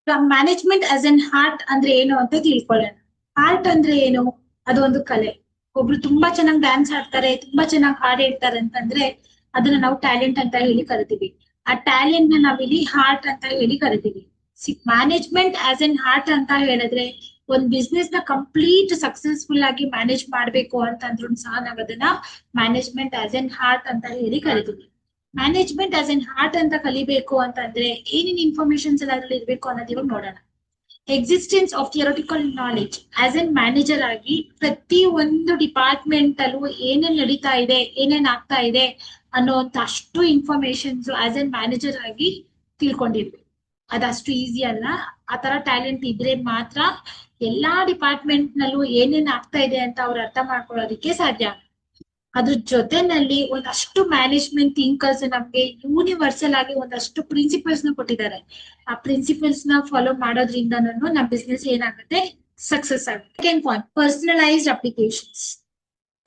Management as N heart ಅಂದ್ರೆ ಏನು ಅಂತ ತಿಳ್ಕೊಳ್ಳೋಣ. ಹಾರ್ಟ್ ಅಂದ್ರೆ ಏನು? ಅದೊಂದು ಕಲೆ. ಒಬ್ರು ತುಂಬಾ ಚೆನ್ನಾಗಿ ಡ್ಯಾನ್ಸ್ ಆಡ್ತಾರೆ, ತುಂಬಾ ಚೆನ್ನಾಗಿ ಹಾಡ್ ಹೇಳ್ತಾರೆ ಅಂತಂದ್ರೆ ಅದನ್ನ ನಾವು ಟ್ಯಾಲೆಂಟ್ ಅಂತ ಹೇಳಿ ಕರಿತೀವಿ. ಆ ಟ್ಯಾಲೆಂಟ್ ನ ನಾವಿಲ್ಲಿ ಹಾರ್ಟ್ ಅಂತ ಹೇಳಿ ಕರಿತೀವಿ. ಮ್ಯಾನೇಜ್ಮೆಂಟ್ ಆಸ್ ಎನ್ ಹಾರ್ಟ್ ಅಂತ ಹೇಳಿದ್ರೆ ಒಂದ್ ಬಿಸ್ನೆಸ್ ನ ಕಂಪ್ಲೀಟ್ ಸಕ್ಸಸ್ಫುಲ್ ಆಗಿ ಮ್ಯಾನೇಜ್ ಮಾಡ್ಬೇಕು ಅಂತಂದ್ರು ಸಹ ನಾವ್ ಅದನ್ನ ಮ್ಯಾನೇಜ್ಮೆಂಟ್ ಆಸ್ ಎನ್ ಹಾರ್ಟ್ ಅಂತ ಹೇಳಿ ಕರಿತೀವಿ. ಮ್ಯಾನೇಜ್ಮೆಂಟ್ ಆಸ್ ಎನ್ ಹಾರ್ಟ್ ಅಂತ ಕಲಿಬೇಕು ಅಂತಂದ್ರೆ ಏನೇನ್ ಇನ್ಫಾರ್ಮೇಶನ್ಸ್ ಎಲ್ಲ ಅದ್ರಲ್ಲಿ ಇರ್ಬೇಕು ಅನ್ನೋದು ಇವಾಗ ನೋಡೋಣ. Existence of theoretical knowledge as N manager ಆಗಿ ಪ್ರತಿ ಒಂದು ಡಿಪಾರ್ಟ್ಮೆಂಟ್ ಅಲ್ಲೂ ಏನೇನ್ ನಡೀತಾ ಇದೆ, ಏನೇನ್ ಆಗ್ತಾ ಇದೆ ಅನ್ನೋಂತ ಅಷ್ಟು ಇನ್ಫಾರ್ಮೇಶನ್ಸ್ ಆಸ್ ಎನ್ ಮ್ಯಾನೇಜರ್ ಆಗಿ ತಿಳ್ಕೊಂಡಿರ್ಬೇಕು. ಅದಷ್ಟು ಈಸಿ ಅಲ್ಲ. ಆ ತರ ಟ್ಯಾಲೆಂಟ್ ಇದ್ರೆ ಮಾತ್ರ ಎಲ್ಲಾ ಡಿಪಾರ್ಟ್ಮೆಂಟ್ ನಲ್ಲೂ ಏನೇನ್ ಆಗ್ತಾ ಇದೆ ಅಂತ ಅವ್ರು ಅರ್ಥ ಮಾಡ್ಕೊಳ್ಳೋದಕ್ಕೆ ಸಾಧ್ಯ. ಅದ್ರ ಜೊತೆನಲ್ಲಿ ಒಂದಷ್ಟು ಮ್ಯಾನೇಜ್ಮೆಂಟ್ ಥಿಂಕರ್ಸ್ ನಮ್ಗೆ ಯೂನಿವರ್ಸಲ್ ಆಗಿ ಒಂದಷ್ಟು ಪ್ರಿನ್ಸಿಪಲ್ಸ್ ನ ಕೊಟ್ಟಿದ್ದಾರೆ. ಆ ಪ್ರಿನ್ಸಿಪಲ್ಸ್ ನ ಫಾಲೋ ಮಾಡೋದ್ರಿಂದ ನಮ್ ಬಿಸ್ನೆಸ್ ಏನಾಗುತ್ತೆ, ಸಕ್ಸಸ್ ಆಗುತ್ತೆ. Second point, personalised applications.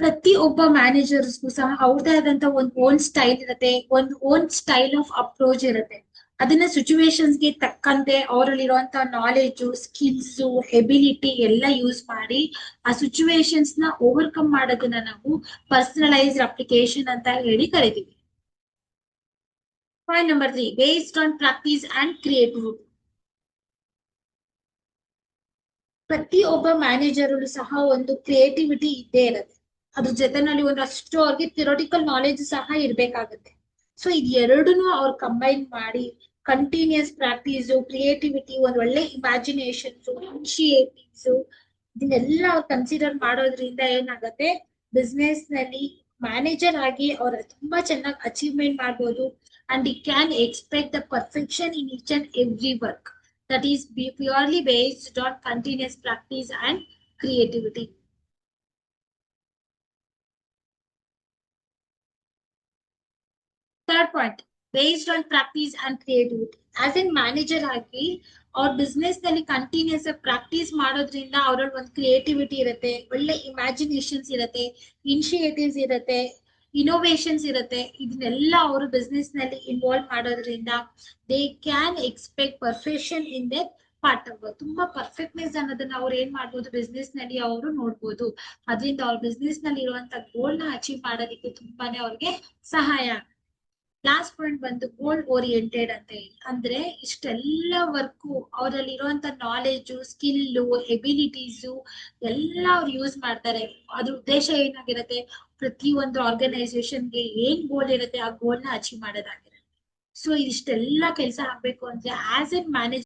ಪ್ರತಿ ಒಬ್ಬ ಮ್ಯಾನೇಜರ್ಸ್ಗೂ ಸಹ ಅವ್ರದೇ ಆದಂತ ಒಂದು ಓನ್ ಸ್ಟೈಲ್ ಇರುತ್ತೆ, ಒಂದು ಓನ್ ಸ್ಟೈಲ್ ಆಫ್ ಅಪ್ರೋಚ್ ಇರುತ್ತೆ. ಅದನ್ನ ಸಿಚುವೇಶನ್ಸ್ಗೆ ತಕ್ಕಂತೆ ಅವರಲ್ಲಿರುವಂತ ನಾಲೆಜ್, ಸ್ಕಿಲ್ಸ್, ಎಬಿಲಿಟಿ ಎಲ್ಲ ಯೂಸ್ ಮಾಡಿ ಆ ಸಿಚುವೇಶನ್ಸ್ ನ ಓವರ್ಕಮ್ ಮಾಡೋದನ್ನ ನಾವು ಪರ್ಸನಲೈಸ್ಡ್ ಅಪ್ಲಿಕೇಶನ್ ಅಂತ ಹೇಳಿ ಕರಿತೀವಿ. Point number 3, based on practice and creativity. ಪ್ರತಿ ಒಬ್ಬ ಮ್ಯಾನೇಜರ್ ಸಹ ಒಂದು ಕ್ರಿಯೇಟಿವಿಟಿ ಇದ್ದೇ ಇರುತ್ತೆ. ಅದ್ರ ಜೊತೆನಲ್ಲಿ ಒಂದಷ್ಟು ಅವ್ರಿಗೆ ಥಿಯರಿಟಿಕಲ್ ನಾಲೆಜ್ ಸಹ ಇರ್ಬೇಕಾಗುತ್ತೆ. ಸೊ ಇದ್ ಎರಡನ್ನೂ ಅವ್ರು ಕಂಬೈನ್ ಮಾಡಿ ಕಂಟಿನ್ಯೂಸ್ ಪ್ರಾಕ್ಟೀಸ್, ಕ್ರಿಯೇಟಿವಿಟಿ, ಒಂದ್ ಒಳ್ಳೆ ಇಮ್ಯಾಜಿನೇಷನ್ಸ್, ಇನಿಷಿಯೇಟಿವ್ಸ್ ಇದನ್ನೆಲ್ಲ ಅವ್ರು ಕನ್ಸಿಡರ್ ಮಾಡೋದ್ರಿಂದ ಏನಾಗುತ್ತೆ, ಬಿಸ್ನೆಸ್ ನಲ್ಲಿ ಮ್ಯಾನೇಜರ್ ಆಗಿ ಅವ್ರ ತುಂಬಾ ಚೆನ್ನಾಗಿ ಅಚೀವ್ಮೆಂಟ್ ಮಾಡ್ಬೋದು. ಅಂಡ್ ಈ can expect the perfection in each and every work that is purely based on continuous practice and creativity. Third point, based on practice and creativity. As in manager ಆಗಿ ಅವ್ರ business ನಲ್ಲಿ continuous practice ಮಾಡೋದ್ರಿಂದ ಅವ್ರಲ್ಲಿ ಒಂದು creativity ಇರುತ್ತೆ, ಒಳ್ಳೆ imaginations ಇರುತ್ತೆ, initiatives ಇರುತ್ತೆ, ಇನೋವೇಷನ್ಸ್ ಇರುತ್ತೆ. ಇದನ್ನೆಲ್ಲ ಅವರು ಬಿಸ್ನೆಸ್ ನಲ್ಲಿ ಇನ್ವಾಲ್ವ್ ಮಾಡೋದ್ರಿಂದ they can expect perfection in they part of work. ತುಂಬಾ ಪರ್ಫೆಕ್ಟ್ನೆಸ್ ಅನ್ನೋದನ್ನ ಅವ್ರು ಏನ್ ಮಾಡ್ಬೋದು, ಬಿಸ್ನೆಸ್ ನಲ್ಲಿ ಅವರು ನೋಡ್ಬೋದು. ಅದರಿಂದ ಅವ್ರ ಬಿಸ್ನೆಸ್ ನಲ್ಲಿ ಇರುವಂತ ಗೋಲ್ ನ ಅಚೀವ್ ಮಾಡೋದಕ್ಕೆ ತುಂಬಾನೇ ಅವ್ರಿಗೆ ಸಹಾಯ. ಲಾಸ್ಟ್ ಪಾಯಿಂಟ್ ಬಂದು ಗೋಲ್ ಓರಿಯೆಂಟೆಡ್ ಅಂತ ಹೇಳಿ, ಅಂದ್ರೆ ಇಷ್ಟೆಲ್ಲ ವರ್ಕು ಅವರಲ್ಲಿ ಇರುವಂತ ನಾಲೆಜು, ಸ್ಕಿಲ್ಲು, ಎಬಿಲಿಟೀಸು ಎಲ್ಲ ಅವ್ರು ಯೂಸ್ ಮಾಡ್ತಾರೆ. ಅದ್ರ ಉದ್ದೇಶ ಏನಾಗಿರುತ್ತೆ, ಪ್ರತಿ ಒಂದು ಆರ್ಗನೈಸೇಷನ್ಗೆ ಏನ್ ಗೋಲ್ ಇರುತ್ತೆ ಆ ಗೋಲ್ ನ ಅಚೀವ್ ಮಾಡೋದಾಗಿರುತ್ತೆ. ಸೊ ಇಷ್ಟೆಲ್ಲ ಕೆಲಸ ಆಗ್ಬೇಕು ಅಂದ್ರೆ ಆಸ್ ಎನ್ ಮ್ಯಾನೇಜರ್